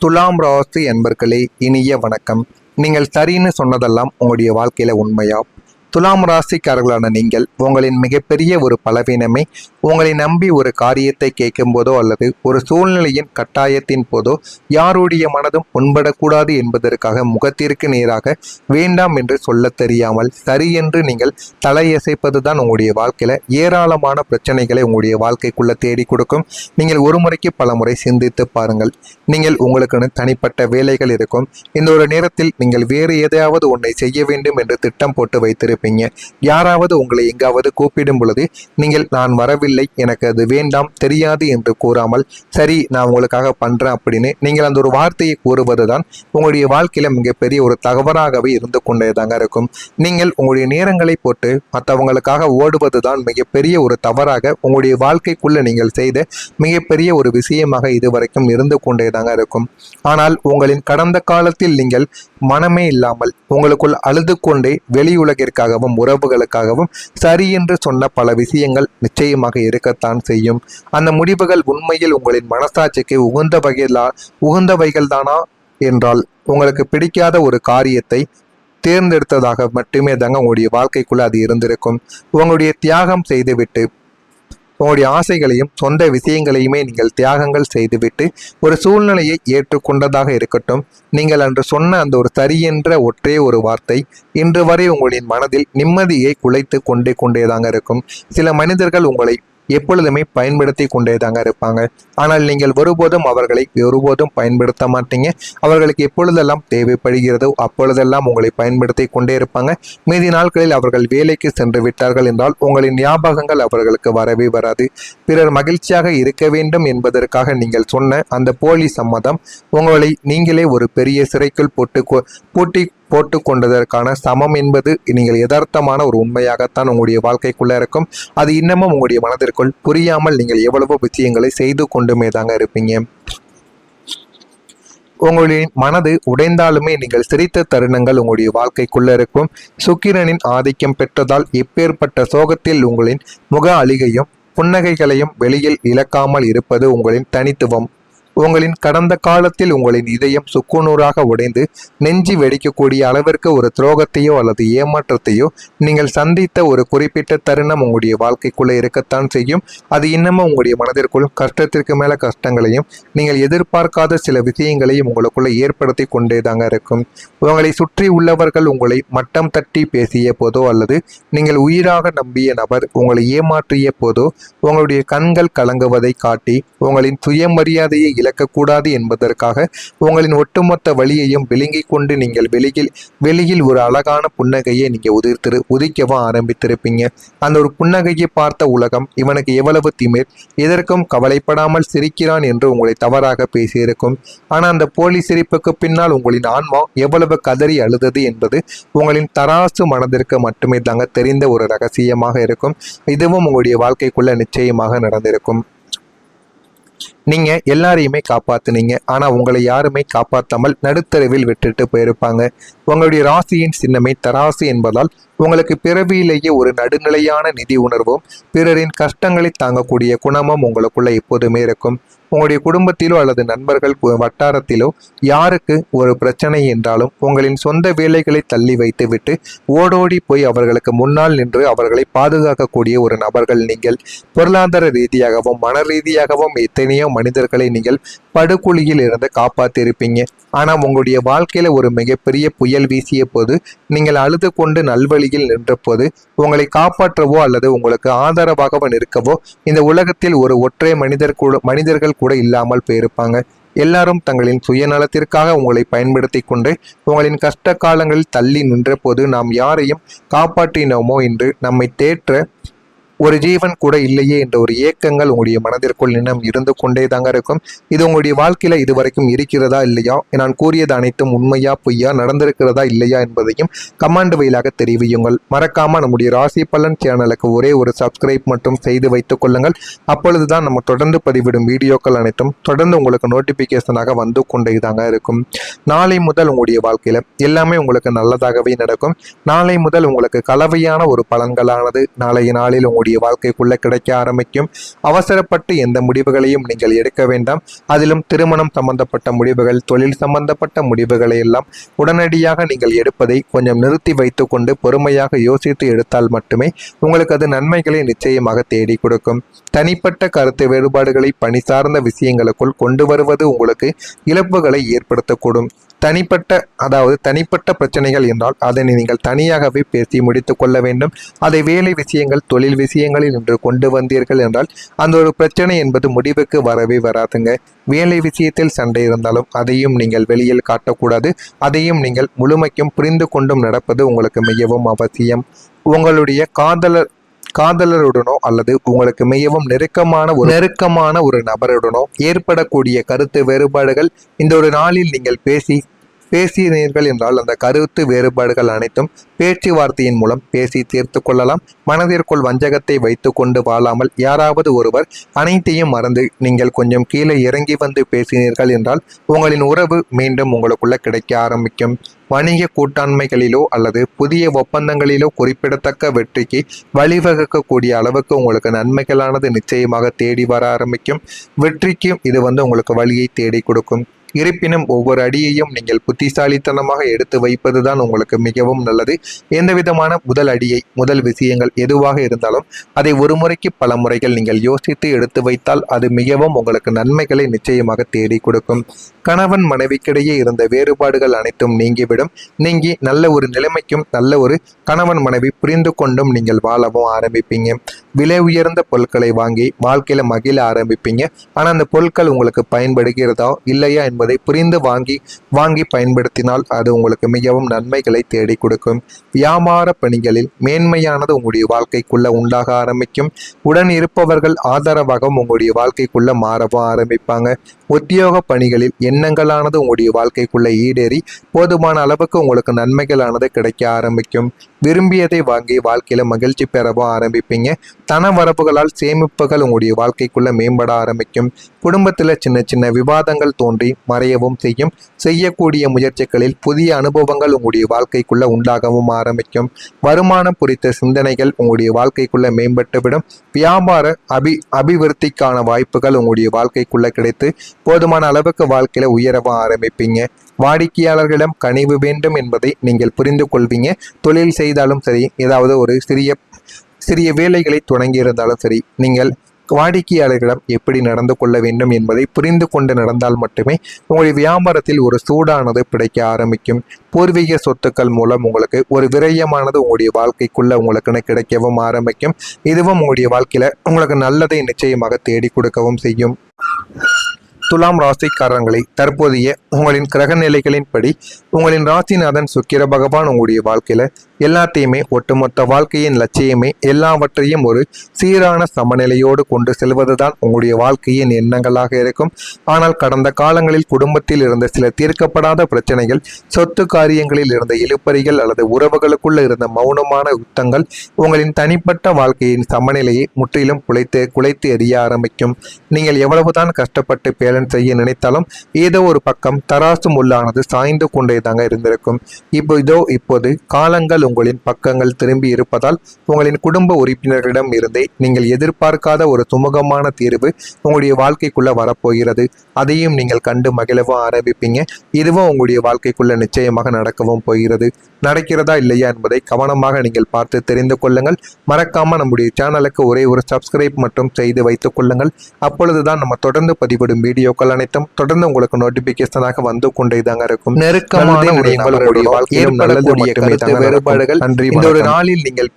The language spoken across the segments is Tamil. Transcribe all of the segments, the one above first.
துலாம் ராசி அன்பர்களே, இனிய வணக்கம். நீங்கள் சரின்னு சொன்னதெல்லாம் உங்களுடைய வாழ்க்கையில உண்மையா? துலாம் ராசிக்காரர்களான நீங்கள் உங்களின் மிகப்பெரிய ஒரு பலவீனமே உங்களை நம்பி ஒரு காரியத்தை கேட்கும் போதோ அல்லது ஒரு சூழ்நிலையின் கட்டாயத்தின் போதோ யாருடைய மனதும் புண்படக்கூடாது என்பதற்காக முகத்திற்கு நேராக வேண்டாம் என்று சொல்ல தெரியாமல் சரி என்று நீங்கள் தலையசைப்பது தான் உங்களுடைய வாழ்க்கையில ஏராளமான பிரச்சனைகளை உங்களுடைய வாழ்க்கைக்குள்ள தேடி கொடுக்கும். நீங்கள் ஒரு முறைக்கு பல முறை சிந்தித்து பாருங்கள். நீங்கள் உங்களுக்குன்னு தனிப்பட்ட வேலைகள் இருக்கும். இந்த ஒரு நேரத்தில் நீங்கள் வேறு எதையாவது ஒன்றை செய்ய வேண்டும் என்று திட்டம் போட்டு வைத்திருப்பீங்க. யாராவது உங்களை எங்காவது கூப்பிடும் பொழுது நீங்கள் நான் வரவில்லை, எனக்கு அது வேண்டாம், தெரியாது என்று கூறாமல் சரி நான் உங்களுக்காக பண்றேன் அப்படின்னு நீங்கள் அந்த ஒரு வார்த்தையை கூறுவதுதான் உங்களுடைய வாழ்க்கையில மிகப்பெரிய ஒரு தவறாகவே இருந்து கொண்டேதாங்க இருக்கும். நீங்கள் உங்களுடைய நேரங்களை போட்டு மற்றவங்களுக்காக ஓடுவதுதான் மிகப்பெரிய ஒரு தவறாக உங்களுடைய வாழ்க்கைக்குள்ள நீங்கள் செய்த மிகப்பெரிய ஒரு விஷயமாக இதுவரைக்கும் இருந்து கொண்டேதாங்க இருக்கும். ஆனால் உங்களின் கடந்த காலத்தில் நீங்கள் மனமே இல்லாமல் உங்களுக்குள் அழுது கொண்டே வெளியுலகிற்காகவும் உறவுகளுக்காகவும் சரி என்று சொன்ன பல விஷயங்கள் நிச்சயமாக இருக்கத்தான் செய்யும். அந்த முடிவுகள் உண்மையில் உங்களின் மனசாட்சிக்கு உகந்தவைகள் தானா என்றால் உங்களுக்கு பிடிக்காத ஒரு காரியத்தை தேர்ந்தெடுத்ததாக மட்டுமே தாங்க உங்களுடைய வாழ்க்கைக்குள்ள அது இருந்திருக்கும். உங்களுடைய தியாகம் செய்துவிட்டு உங்களுடைய ஆசைகளையும் சொந்த விஷயங்களையுமே நீங்கள் தியாகங்கள் செய்துவிட்டு ஒரு சூழ்நிலையை ஏற்றுக்கொண்டதாக இருக்கட்டும். நீங்கள் அன்று சொன்ன அந்த ஒரு சரி என்ற ஒற்றே ஒரு வார்த்தை இன்று வரை உங்களின் மனதில் நிம்மதியை குலைத்து கொண்டேதாங்க இருக்கும். சில மனிதர்கள் உங்களை எப்பொழுதுமே பயன்படுத்தி கொண்டேதாங்க இருப்பாங்க. ஆனால் நீங்கள் ஒருபோதும் அவர்களை ஒருபோதும் பயன்படுத்த மாட்டீங்க. அவர்களுக்கு எப்பொழுதெல்லாம் தேவைப்படுகிறதோ அப்பொழுதெல்லாம் உங்களை பயன்படுத்தி கொண்டே இருப்பாங்க. மீதி நாட்களில் அவர்கள் வேலைக்கு சென்று விட்டார்கள் என்றால் உங்களின் ஞாபகங்கள் அவர்களுக்கு வரவே வராது. பிறர் மகிழ்ச்சியாக இருக்க வேண்டும் என்பதற்காக நீங்கள் சொன்ன அந்த போலி சம்மதம் உங்களை நீங்களே ஒரு பெரிய சிறைக்குள் போட்டு கொண்டதற்கான சமம் என்பது நீங்கள் யதார்த்தமான ஒரு உண்மையாகத்தான் உங்களுடைய வாழ்க்கைக்குள்ள இருக்கும். அது இன்னமும் உங்களுடைய மனதிற்குள் புரியாமல் நீங்கள் எவ்வளவோ விஷயங்களை செய்து கொண்டுமே தாங்க இருப்பீங்க. உங்களுடைய மனது உடைந்தாலுமே நீங்கள் சிரித்த தருணங்கள் உங்களுடைய வாழ்க்கைக்குள்ள இருக்கும். சுக்கிரனின் ஆதிக்கம் பெற்றதால் எப்பேற்பட்ட சோகத்தில் உங்களின் முக அழிகையும் புன்னகைகளையும் வெளியில் இழக்காமல் இருப்பது உங்களின் தனித்துவம். உங்களின் கடந்த காலத்தில் உங்களின் இதயம் சுக்குநூறாக உடைந்து நெஞ்சி வெடிக்கக்கூடிய அளவிற்கு ஒரு துரோகத்தையோ அல்லது ஏமாற்றத்தையோ நீங்கள் சந்தித்த ஒரு குறிப்பிட்ட தருணம் உங்களுடைய வாழ்க்கைக்குள்ளே இருக்கத்தான் செய்யும். அது இன்னமும் உங்களுடைய மனதிற்குள் கஷ்டத்திற்கு மேல கஷ்டங்களையும் நீங்கள் எதிர்பார்க்காத சில விஷயங்களையும் உங்களுக்குள்ள ஏற்படுத்தி கொண்டேதாங்க இருக்கும். உங்களை சுற்றி உள்ளவர்கள் உங்களை மட்டம் தட்டி பேசிய போதோ அல்லது நீங்கள் உயிராக நம்பிய நபர் உங்களை ஏமாற்றிய போதோ உங்களுடைய கண்கள் கலங்குவதை காட்டி உங்களின் சுயமரியாதையை இழக்கக்கூடாது என்பதற்காக உங்களின் ஒட்டுமொத்த வழியையும் விழுங்கிக் கொண்டு நீங்கள் வெளியில் ஒரு அழகான புன்னகையை நீங்க உதிக்கவும் ஆரம்பித்திருப்பீங்க. அந்த ஒரு புன்னகையை பார்த்த உலகம் இவனுக்கு எவ்வளவு திமிர், எதற்கும் கவலைப்படாமல் சிரிக்கிறான் என்று உங்களை தவறாக பேசியிருக்கும். ஆனால் அந்த போலி சிரிப்புக்கு பின்னால் உங்களின் ஆன்மா எவ்வளவு கதறி அழுதது என்பது உங்களின் தராசு மனதிற்கு மட்டுமே தாங்க தெரிந்த ஒரு ரகசியமாக இருக்கும். இதுவும் உங்களுடைய வாழ்க்கைக்குள்ள நிச்சயமாக நடந்திருக்கும். நீங்க எல்லாரையுமே காப்பாத்துனீங்க, ஆனா உங்களை யாருமே காப்பாத்தாமல் நடுத்தரவில் விட்டுட்டு போயிருப்பாங்க. உங்களுடைய ராசியின் சின்னமே தராசு என்பதால் உங்களுக்கு பிறவியிலேயே ஒரு நடுநிலையான நிதி உணர்வும் பிறரின் கஷ்டங்களை தாங்கக்கூடிய குணமும் உங்களுக்குள்ள எப்போதுமே இருக்கும். உங்களுடைய குடும்பத்திலோ அல்லது நண்பர்கள் வட்டாரத்திலோ யாருக்கு ஒரு பிரச்சனை என்றாலும் உங்களின் சொந்த வேலைகளை தள்ளி வைத்துவிட்டு ஓடோடி போய் அவர்களுக்கு முன்னால் நின்று அவர்களை பாதுகாக்கக்கூடிய ஒரு நபர்கள் நீங்கள். பொருளாதார ரீதியாகவும் மன ரீதியாகவும் எத்தனையோ மனிதர்களை நீங்கள் படுகொலியில் இருந்து காப்பாற்றிருப்பீங்க. ஆனால் உங்களுடைய வாழ்க்கையில ஒரு மிகப்பெரிய புயல் வீசிய போது நீங்கள் அழுது கொண்டு நல்வழியில் நின்ற போது உங்களை காப்பாற்றவோ அல்லது உங்களுக்கு ஆதரவாக நிற்கவோ இந்த உலகத்தில் ஒரு ஒற்றை மனிதர்கள் கூட இல்லாமல் போயிருப்பாங்க. எல்லாரும் தங்களின் சுயநலத்திற்காக உங்களை பயன்படுத்தி கொண்டு உங்களின் கஷ்ட காலங்களில் தள்ளி நின்ற போது நாம் யாரையும் காப்பாற்றினோமோ என்று நம்மை தேற்ற ஒரு ஜீவன் கூட இல்லையே என்ற ஒரு ஏக்கங்கள் உங்களுடைய மனதிற்குள் இன்னும் இருந்து கொண்டே தாங்க இருக்கும். இது உங்களுடைய வாழ்க்கையில இதுவரைக்கும் இருக்கிறதா இல்லையா, நான் கூறியது அனைத்தும் உண்மையா பொய்யா, நடந்திருக்கிறதா இல்லையா என்பதையும் கமெண்ட் வழியாக தெரிவியுங்கள். மறக்காம நம்முடைய ராசி பலன் சேனலுக்கு ஒரே ஒரு சப்ஸ்கிரைப் மட்டும் செய்து வைத்துக் கொள்ளுங்கள். அப்பொழுதுதான் நம்ம தொடர்ந்து பதிவிடும் வீடியோக்கள் அனைத்தும் தொடர்ந்து உங்களுக்கு நோட்டிபிகேஷனாக வந்து கொண்டே தாங்க இருக்கும். நாளை முதல் உங்களுடைய வாழ்க்கையில எல்லாமே உங்களுக்கு நல்லதாகவே நடக்கும். நாளை முதல் உங்களுக்கு கலவையான ஒரு பலன்களானது நாளைய நாளில் உங்களுடைய உங்களுடைய வாழ்க்கைக்குள்ள கிடைக்க ஆரம்பிக்கும். அவசரப்பட்டு எந்த முடிவுகளையும் நீங்கள் எடுக்க வேண்டாம். அதிலும் திருமணம் சம்பந்தப்பட்ட முடிவுகள், தொழில் சம்பந்தப்பட்ட முடிவுகளை எல்லாம் உடனடியாக நீங்கள் எடுப்பதை கொஞ்சம் நிறுத்தி வைத்துக்கொண்டு பொறுமையாக யோசித்து எடுத்தால் மட்டுமே உங்களுக்கு அது நன்மைகளை நிச்சயமாக தேடி கொடுக்கும். தனிப்பட்ட கருத்து வேறுபாடுகளை பணி சார்ந்த விஷயங்களுக்குள் கொண்டு வருவது உங்களுக்கு இழப்புகளை ஏற்படுத்தக்கூடும். தனிப்பட்ட பிரச்சனைகள் என்றால் அதனை நீங்கள் தனியாகவே பேசி முடித்துக் கொள்ள வேண்டும். அதை வேலை விஷயங்கள், தொழில் விஷயங்களில் என்று கொண்டு வந்தீர்கள் என்றால் அந்த ஒரு பிரச்சனை என்பது முடிவுக்கு வரவே வராதுங்க. வேலை விஷயத்தில் சண்டை இருந்தாலும் அதையும் நீங்கள் வெளியில் காட்டக்கூடாது. அதையும் நீங்கள் முழுமைக்கும் புரிந்து கொண்டும் நடப்பது உங்களுக்கு மிகவும் அவசியம். உங்களுடைய காதலருடனோ அல்லது உங்களுக்கு மிகவும் நெருக்கமான ஒரு நபருடனோ ஏற்படக்கூடிய கருத்து வேறுபாடுகள் இந்த ஒரு நாளில் நீங்கள் பேசினீர்கள் என்றால் அந்த கருத்து வேறுபாடுகள் அனைத்தும் பேச்சுவார்த்தையின் மூலம் பேசி தீர்த்து கொள்ளலாம். மனதிற்குள் வஞ்சகத்தை வைத்து கொண்டு வாழாமல் யாராவது ஒருவர் அனைத்தையும் மறந்து நீங்கள் கொஞ்சம் கீழே இறங்கி வந்து பேசினீர்கள் என்றால் உங்களின் உறவு மீண்டும் உங்களுக்குள்ள கிடைக்க ஆரம்பிக்கும். வணிக கூட்டாண்மைகளிலோ அல்லது புதிய ஒப்பந்தங்களிலோ குறிப்பிடத்தக்க வெற்றிக்கு வழிவகுக்கக்கூடிய அளவுக்கு உங்களுக்கு நன்மைகளானது நிச்சயமாக தேடி வர ஆரம்பிக்கும். வெற்றிக்கும் இது உங்களுக்கு வழியை தேடி கொடுக்கும். இருப்பினும் ஒவ்வொரு அடியையும் நீங்கள் புத்திசாலித்தனமாக எடுத்து வைப்பதுதான் உங்களுக்கு மிகவும் நல்லது. எந்த விதமான முதல் விஷயங்கள் எதுவாக இருந்தாலும் அதை ஒரு முறைக்கு பல முறைகள் நீங்கள் யோசித்து எடுத்து வைத்தால் அது மிகவும் உங்களுக்கு நன்மைகளை நிச்சயமாக தேடி கொடுக்கும். கணவன் மனைவிக்கிடையே இருந்த வேறுபாடுகள் அனைத்தும் நீங்கிவிடும். நீங்கி நல்ல ஒரு நிலைமைக்கும் நல்ல ஒரு கணவன் மனைவி புரிந்து கொண்டும் நீங்கள் வாழவும் ஆரம்பிப்பீங்க. விலை உயர்ந்த பொருட்களை வாங்கி வாழ்க்கையில மகிழ ஆரம்பிப்பீங்க. ஆனால் அந்த பொருட்கள் உங்களுக்கு பயன்படுகிறதா இல்லையா என்பதை புரிந்து வாங்கி பயன்படுத்தினால் அது உங்களுக்கு மிகவும் நன்மைகளை தேடி கொடுக்கும். வியாபார பணிகளில் மேன்மையானது உங்களுடைய வாழ்க்கைக்குள்ள உண்டாக ஆரம்பிக்கும். உடன் இருப்பவர்கள் ஆதரவாகவும் உங்களுடைய வாழ்க்கைக்குள்ள மாறவும் ஆரம்பிப்பாங்க. உத்தியோக பணிகளில் எண்ணங்களானது உங்களுடைய வாழ்க்கைக்குள்ள ஈடேறி போதுமான அளவுக்கு உங்களுக்கு நன்மைகளானது கிடைக்க ஆரம்பிக்கும். விரும்பியதை வாங்கி வாழ்க்கையில மகிழ்ச்சி பெறவும் ஆரம்பிப்பீங்க. தன வரவுகளால் சேமிப்புகள் உங்களுடைய வாழ்க்கைக்குள்ள மேம்பட ஆரம்பிக்கும். குடும்பத்துல சின்ன சின்ன விவாதங்கள் தோன்றி மறையவும் செய்யும். செய்யக்கூடிய முயற்சிகளில் புதிய அனுபவங்கள் உங்களுடைய வாழ்க்கைக்குள்ள உண்டாகவும் ஆரம்பிக்கும். வருமானம் குறித்த சிந்தனைகள் உங்களுடைய வாழ்க்கைக்குள்ள மேம்பட்டுவிடும். வியாபார அபிவிருத்திக்கான வாய்ப்புகள் உங்களுடைய வாழ்க்கைக்குள்ள கிடைத்து போதுமான அளவுக்கு வாழ்க்கையில உயரவும் ஆரம்பிப்பீங்க. வாடிக்கையாளர்களிடம் கனிவு வேண்டும் என்பதை நீங்கள் புரிந்து கொள்வீங்க. தொழில் செய்தாலும் சரி, ஏதாவது ஒரு சிறிய வேலைகளை தொடங்கி இருந்தாலும் சரி, நீங்கள் வாடிக்கையாளர்களிடம் எப்படி நடந்து கொள்ள வேண்டும் என்பதை புரிந்து கொண்டு நடந்தால் மட்டுமே உங்களுடைய வியாபாரத்தில் ஒரு சூடானது பிடிக்க ஆரம்பிக்கும். பூர்வீக சொத்துக்கள் மூலம் உங்களுக்கு ஒரு விரயமானது உங்களுடைய வாழ்க்கைக்குள்ள உங்களுக்குன்னு கிடைக்கவும் ஆரம்பிக்கும். இதுவும் உங்களுடைய வாழ்க்கையில உங்களுக்கு நல்லதை நிச்சயமாக தேடி கொடுக்கவும் செய்யும். துலாம் ராசிக்காரர்களை தற்போதைய உங்களின் கிரக நிலைகளின்படி உங்களின் ராசிநாதன் சுக்கிர பகவான் உங்களுடைய வாழ்க்கையில எல்லாத்தையுமே ஒட்டுமொத்த வாழ்க்கையின் லட்சியமே எல்லாவற்றையும் ஒரு சீரான சமநிலையோடு கொண்டு செல்வதுதான் உங்களுடைய வாழ்க்கையின் எண்ணங்களாக இருக்கும். ஆனால் கடந்த காலங்களில் குடும்பத்தில் இருந்த சில தீர்க்கப்படாத பிரச்சனைகள், சொத்து காரியங்களில் இருந்த இழுபறிகள் அல்லது உறவுகளுக்குள்ள இருந்த மௌனமான யுத்தங்கள் உங்களின் தனிப்பட்ட வாழ்க்கையின் சமநிலையை முற்றிலும் குலைத்து எறிய ஆரம்பிக்கும். நீங்கள் எவ்வளவுதான் கஷ்டப்பட்டு பேலன்ஸ் செய்ய நினைத்தாலும் ஏதோ ஒரு பக்கம் தராசு முள்ளானது சாய்ந்து கொண்டே தாங்க இருந்திருக்கும். இப்போது காலங்கள் உங்களின் பக்கங்கள் திரும்பி இருப்பதால் உங்களின் குடும்ப உறுப்பினர்களிடம் இருந்தே நீங்கள் எதிர்பார்க்காத ஒரு சுமூகமான தீர்வு உங்களுடைய வாழ்க்கைக்குள்ள வரப்போகிறது. அதையும் நீங்கள் கண்டு மகிழவும் ஆரம்பிப்பீங்க. இதுவும் உங்களுடைய வாழ்க்கைக்குள்ள நிச்சயமாக நடக்கவும் போகிறது. நடக்கிறதா இல்லையா என்பதை கவனமாக நீங்கள் பார்த்து தெரிந்து கொள்ளுங்கள். மறக்காம நம்முடைய சேனலுக்கு ஒரே ஒரு சப்ஸ்கிரைப் மட்டும் செய்து வைத்துக் கொள்ளுங்கள். அப்பொழுதுதான் நம்ம தொடர்ந்து பதிவிடும் வீடியோக்கள் அனைத்தும் தொடர்ந்து உங்களுக்கு நோட்டிபிகேஷனாக வந்து கொண்டே தாங்க இருக்கும். நெருக்கமான வேறுபாடுகள் இந்த ஒரு நாளில் நீங்கள்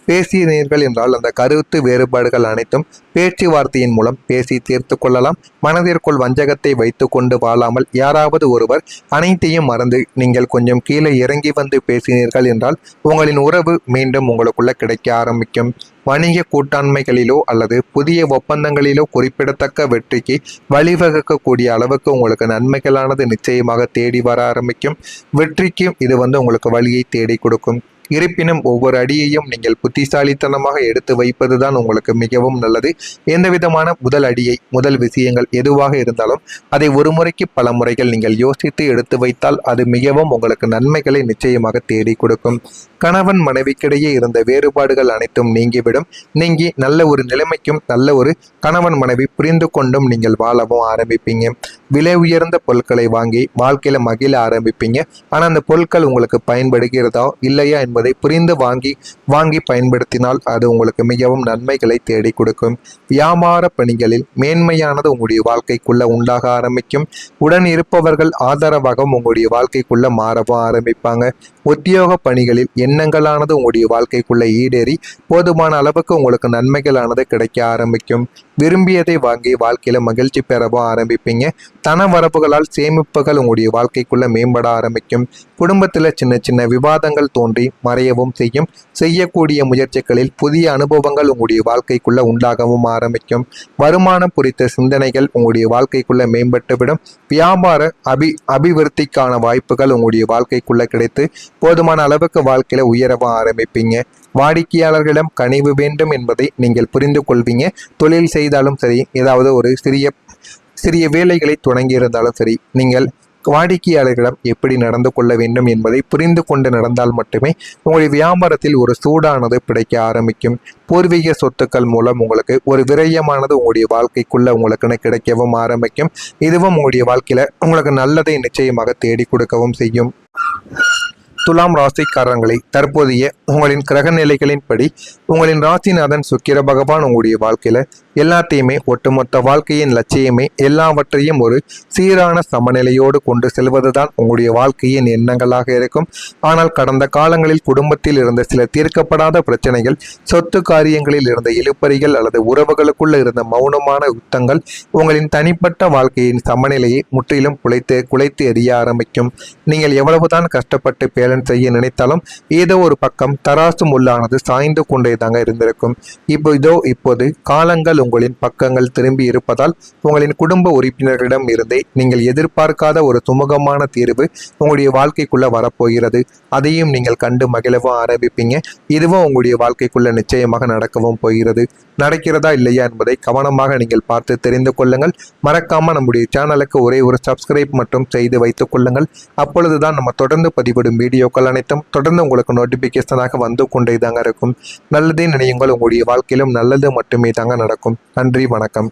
பேசினீர்கள் என்றால் அந்த கருத்து வேறுபாடுகள் அனைத்தும் பேச்சுவார்த்தையின் மூலம் பேசி தீர்த்து கொள்ளலாம். மனதிற்குள் வஞ்சகத்தை வைத்து கொண்டு வாழாமல் யாராவது ஒருவர் அனைத்தையும் மறந்து நீங்கள் கொஞ்சம் கீழே இறங்கி வந்து பேசினீர்கள் என்றால் உங்களின் உறவு மீண்டும் உங்களுக்குள்ள கிடைக்க ஆரம்பிக்கும். வணிக கூட்டாண்மைகளிலோ அல்லது புதிய ஒப்பந்தங்களிலோ குறிப்பிடத்தக்க வெற்றிக்கு வழிவகுக்கக்கூடிய அளவுக்கு உங்களுக்கு நன்மைகளானது நிச்சயமாக தேடி வர ஆரம்பிக்கும். வெற்றிக்கும் இது உங்களுக்கு வழியை தேடி கொடுக்கும். இருப்பினும் ஒவ்வொரு அடியையும் நீங்கள் புத்திசாலித்தனமாக எடுத்து வைப்பதுதான் உங்களுக்கு மிகவும் நல்லது. எந்த விதமான முதல் விஷயங்கள் எதுவாக இருந்தாலும் அதை ஒரு முறைக்கு பல முறைகள் நீங்கள் யோசித்து எடுத்து வைத்தால் அது மிகவும் உங்களுக்கு நன்மைகளை நிச்சயமாக தேடி கொடுக்கும். கணவன் மனைவிக்கிடையே இருந்த வேறுபாடுகள் அனைத்தும் நீங்கிவிடும். நீங்கி நல்ல ஒரு நிலைமைக்கும் நல்ல ஒரு கணவன் மனைவி புரிந்து கொண்டும் நீங்கள் வாழவும் ஆரம்பிப்பீங்க. விலை உயர்ந்த பொருட்களை வாங்கி வாழ்க்கையில மகிழ ஆரம்பிப்பீங்க. ஆனா அந்த பொருட்கள் உங்களுக்கு பயன்படுகிறதா இல்லையா என்பதை புரிந்து வாங்கி பயன்படுத்தினால் அது உங்களுக்கு மிகவும் நன்மைகளை தேடி கொடுக்கும். வியாபார பணிகளில் மேன்மையானது உங்களுடைய வாழ்க்கைக்குள்ள உண்டாக ஆரம்பிக்கும். உடன் இருப்பவர்கள் ஆதரவாகவும் உங்களுடைய வாழ்க்கைக்குள்ள மாறவும் ஆரம்பிப்பாங்க. உத்தியோக பணிகளில் எண்ணங்களானது உங்களுடைய வாழ்க்கைக்குள்ள ஈடேறி போதுமான அளவுக்கு உங்களுக்கு நன்மைகளானது கிடைக்க ஆரம்பிக்கும். விரும்பியதை வாங்கி வாழ்க்கையில மகிழ்ச்சி பெறவும் ஆரம்பிப்பீங்க. தன வரவுகளால் சேமிப்புகள் உங்களுடைய வாழ்க்கைக்குள்ள மேம்பட ஆரம்பிக்கும். குடும்பத்துல சின்ன சின்ன விவாதங்கள் தோன்றி மறையவும் செய்யும். செய்யக்கூடிய முயற்சிகளில் புதிய அனுபவங்கள் உங்களுடைய வாழ்க்கைக்குள்ள உண்டாகவும் ஆரம்பிக்கும். வருமானம் குறித்த சிந்தனைகள் உங்களுடைய வாழ்க்கைக்குள்ள மேம்பட்டுவிடும். வியாபார அபிவிருத்திக்கான வாய்ப்புகள் உங்களுடைய வாழ்க்கைக்குள்ள கிடைத்து போதுமான அளவுக்கு வாழ்க்கையில உயரவும் ஆரம்பிப்பீங்க. வாடிக்கையாளர்களிடம் கனிவு வேண்டும் என்பதை நீங்கள் புரிந்து கொள்வீங்க. தொழில் செய்தாலும் சரி, ஏதாவது ஒரு சிறிய வேலைகளை தொடங்கி இருந்தாலும் சரி, நீங்கள் வாடிக்கையாளர்களிடம் எப்படி நடந்து கொள்ள வேண்டும் என்பதை புரிந்து கொண்டு நடந்தால் மட்டுமே உங்களுடைய வியாபாரத்தில் ஒரு சூடானது பிடிக்க ஆரம்பிக்கும். பூர்வீக சொத்துக்கள் மூலம் உங்களுக்கு ஒரு விரயமானது உங்களுடைய வாழ்க்கைக்குள்ள உங்களுக்கு கிடைக்கவும் ஆரம்பிக்கும். இதுவும் உங்களுடைய வாழ்க்கையில உங்களுக்கு நல்லதை நிச்சயமாக தேடி கொடுக்கவும் செய்யும். துலாம் ராசிக்காரர்களை தற்போதைய உங்களின் கிரக நிலைகளின்படி உங்களின் ராசிநாதன் சுக்கிர பகவான் உங்களுடைய வாழ்க்கையில எல்லாத்தையுமே ஒட்டுமொத்த வாழ்க்கையின் லட்சியமே எல்லாவற்றையும் ஒரு சீரான சமநிலையோடு கொண்டு செல்வதுதான் உங்களுடைய வாழ்க்கையின் எண்ணங்களாக இருக்கும். ஆனால் கடந்த காலங்களில் குடும்பத்தில் இருந்த சில தீர்க்கப்படாத பிரச்சனைகள், சொத்து காரியங்களில் இருந்த இழுபறிகள் அல்லது உறவுகளுக்குள்ள இருந்த மௌனமான யுத்தங்கள் உங்களின் தனிப்பட்ட வாழ்க்கையின் சமநிலையை முற்றிலும் குலைத்து எறிய ஆரம்பிக்கும். நீங்கள் எவ்வளவுதான் கஷ்டப்பட்டு பேலன்ஸ் செய்ய நினைத்தாலும் ஏதோ ஒரு பக்கம் தராசு முள்ளானது சாய்ந்து கொண்டே தாங்க இருந்திருக்கும். இப்போது காலங்கள் உங்களின் பக்கங்கள் திரும்பி இருப்பதால் உங்களின் குடும்ப உறுப்பினர்களிடம் இருந்தே நீங்கள் எதிர்பார்க்காத ஒரு சுமூகமான தீர்வு உங்களுடைய வாழ்க்கைக்குள்ள வரப்போகிறது. அதையும் நீங்கள் கண்டு மகிழவும் ஆரம்பிப்பீங்க. இதுவும் உங்களுடைய வாழ்க்கைக்குள்ள நிச்சயமாக நடக்கவும் போகிறது. நடக்கிறதா இல்லையா என்பதை கவனமாக நீங்கள் பார்த்து தெரிந்து கொள்ளுங்கள். மறக்காம நம்முடைய சேனலுக்கு ஒரே ஒரு சப்ஸ்கிரைப் மட்டும் செய்து வைத்துக் கொள்ளுங்கள். அப்பொழுதுதான் நம்ம தொடர்ந்து பதிவிடும் வீடியோக்கள் அனைத்தும் தொடர்ந்து உங்களுக்கு நோட்டிபிகேஷனாக வந்து கொண்டே தாங்க இருக்கும். நல்லதே நினையுங்கள், உங்களுடைய வாழ்க்கையிலும் நல்லது மட்டுமே தாங்க நடக்கும். நன்றி, வணக்கம்.